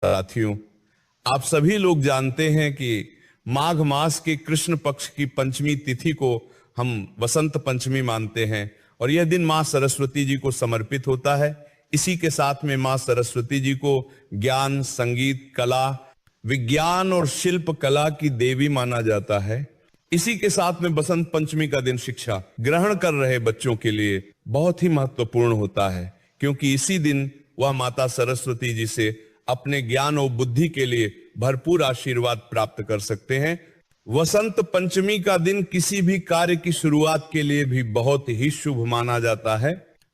साथियों, आप सभी लोग जानते हैं कि माघ मास के कृष्ण पक्ष की पंचमी तिथि को हम वसंत पंचमी मानते हैं और यह दिन मां सरस्वती जी को समर्पित होता है। इसी के साथ में मां सरस्वती जी को ज्ञान, संगीत, कला, विज्ञान और शिल्प कला की देवी माना जाता है। इसी के साथ में बसंत पंचमी का दिन शिक्षा ग्रहण कर रहे बच्चों के लिए बहुत ही महत्वपूर्ण होता है, क्योंकि इसी दिन वह माता सरस्वती जी से अपने ज्ञान और बुद्धि के लिए भरपूर आशीर्वाद प्राप्त कर सकते हैं। वसंत पंचमी का दिन किसी भी कार्य की शुरुआत के लिए भी बहुत ही शुभ माना जाता है।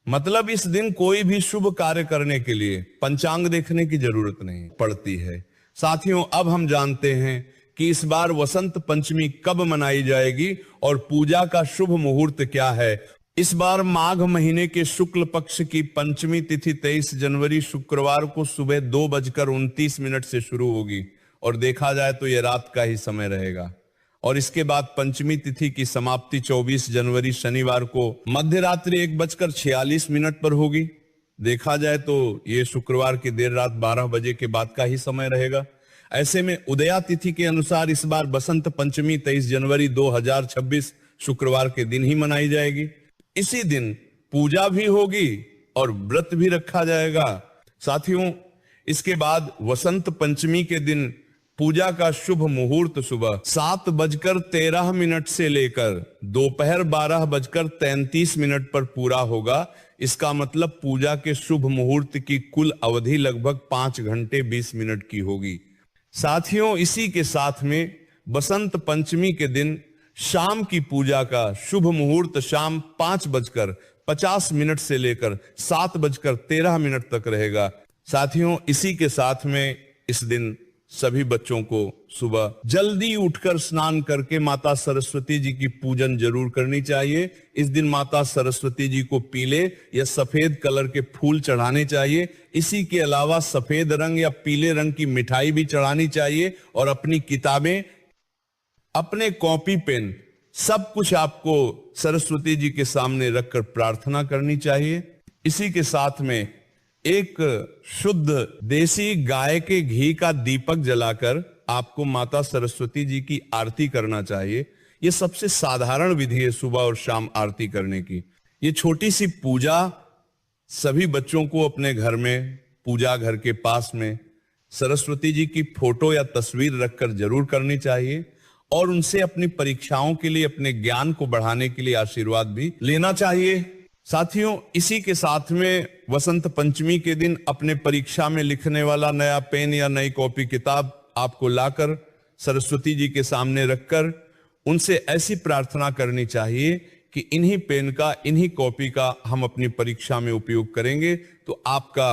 मतलब इस दिन कोई भी शुभ कार्य करने के लिए पंचांग देखने की जरूरत नहीं पड़ती है। साथियों, अब हम जानते हैं कि इस बार वसंत पंचमी कब मनाई जाएगी और पूजा का शुभ मुहूर्त क्या है। इस बार माघ महीने के शुक्ल पक्ष की पंचमी तिथि 23 जनवरी शुक्रवार को सुबह 2:29 से शुरू होगी और देखा जाए तो यह रात का ही समय रहेगा। और इसके बाद पंचमी तिथि की समाप्ति 24 जनवरी शनिवार को मध्य रात्रि 1:46 पर होगी। देखा जाए तो यह शुक्रवार की देर रात 12 बजे के बाद का ही समय रहेगा। ऐसे में उदया तिथि के अनुसार इस बार बसंत पंचमी 23 जनवरी 2026 शुक्रवार के दिन ही मनाई जाएगी। इसी दिन पूजा भी होगी और व्रत भी रखा जाएगा। साथियों, इसके बाद वसंत पंचमी के दिन पूजा का शुभ मुहूर्त सुबह 7:13 से लेकर दोपहर 12:33 पर पूरा होगा। इसका मतलब पूजा के शुभ मुहूर्त की कुल अवधि लगभग 5 घंटे 20 मिनट की होगी। साथियों, इसी के साथ में बसंत पंचमी के दिन शाम की पूजा का शुभ मुहूर्त शाम 5:50 से लेकर 7:13 तक रहेगा। साथियों, इसी के साथ में इस दिन सभी बच्चों को सुबह जल्दी उठकर स्नान करके माता सरस्वती जी की पूजन जरूर करनी चाहिए। इस दिन माता सरस्वती जी को पीले या सफेद कलर के फूल चढ़ाने चाहिए। इसी के अलावा सफेद रंग या पीले रंग की मिठाई भी चढ़ानी चाहिए और अपनी किताबें, अपने कॉपी पेन, सब कुछ आपको सरस्वती जी के सामने रखकर प्रार्थना करनी चाहिए। इसी के साथ में एक शुद्ध देसी गाय के घी का दीपक जलाकर आपको माता सरस्वती जी की आरती करना चाहिए। यह सबसे साधारण विधि है सुबह और शाम आरती करने की। ये छोटी सी पूजा सभी बच्चों को अपने घर में, पूजा घर के पास में सरस्वती जी की फोटो या तस्वीर रखकर जरूर करनी चाहिए और उनसे अपनी परीक्षाओं के लिए, अपने ज्ञान को बढ़ाने के लिए आशीर्वाद भी लेना चाहिए। साथियों, इसी के साथ में वसंत पंचमी के दिन अपने परीक्षा में लिखने वाला नया पेन या नई कॉपी किताब आपको लाकर सरस्वती जी के सामने रखकर उनसे ऐसी प्रार्थना करनी चाहिए कि इन्हीं पेन का, इन्हीं कॉपी का हम अपनी परीक्षा में उपयोग करेंगे तो आपका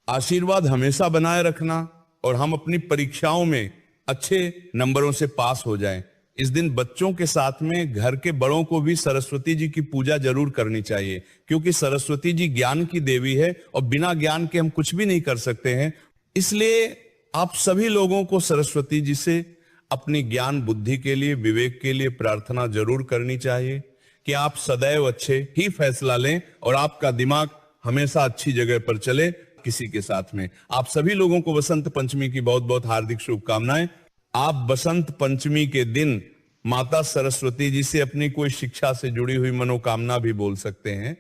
आशीर्वाद हमेशा बनाए रखना और हम अपनी परीक्षाओं में अच्छे नंबरों से पास हो जाएं। इस दिन बच्चों के साथ में घर के बड़ों को भी सरस्वती जी की पूजा जरूर करनी चाहिए, क्योंकि सरस्वती जी ज्ञान की देवी है और बिना ज्ञान के हम कुछ भी नहीं कर सकते हैं। इसलिए आप सभी लोगों को सरस्वती जी से अपनी ज्ञान बुद्धि के लिए, विवेक के लिए प्रार्थना जरूर करनी चाहिए कि आप सदैव अच्छे ही फैसला लें और आपका दिमाग हमेशा अच्छी जगह पर चले। किसी के साथ में आप सभी लोगों को बसंत पंचमी की बहुत बहुत हार्दिक शुभकामनाएं। आप बसंत पंचमी के दिन माता सरस्वती जी से अपनी कोई शिक्षा से जुड़ी हुई मनोकामना भी बोल सकते हैं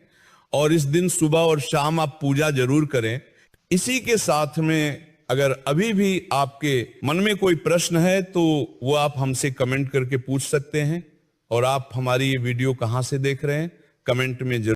और इस दिन सुबह और शाम आप पूजा जरूर करें। इसी के साथ में अगर अभी भी आपके मन में कोई प्रश्न है तो वो आप हमसे कमेंट करके पूछ सकते हैं। और आप हमारी ये वीडियो कहां से देख रहे हैं, कमेंट में जरूर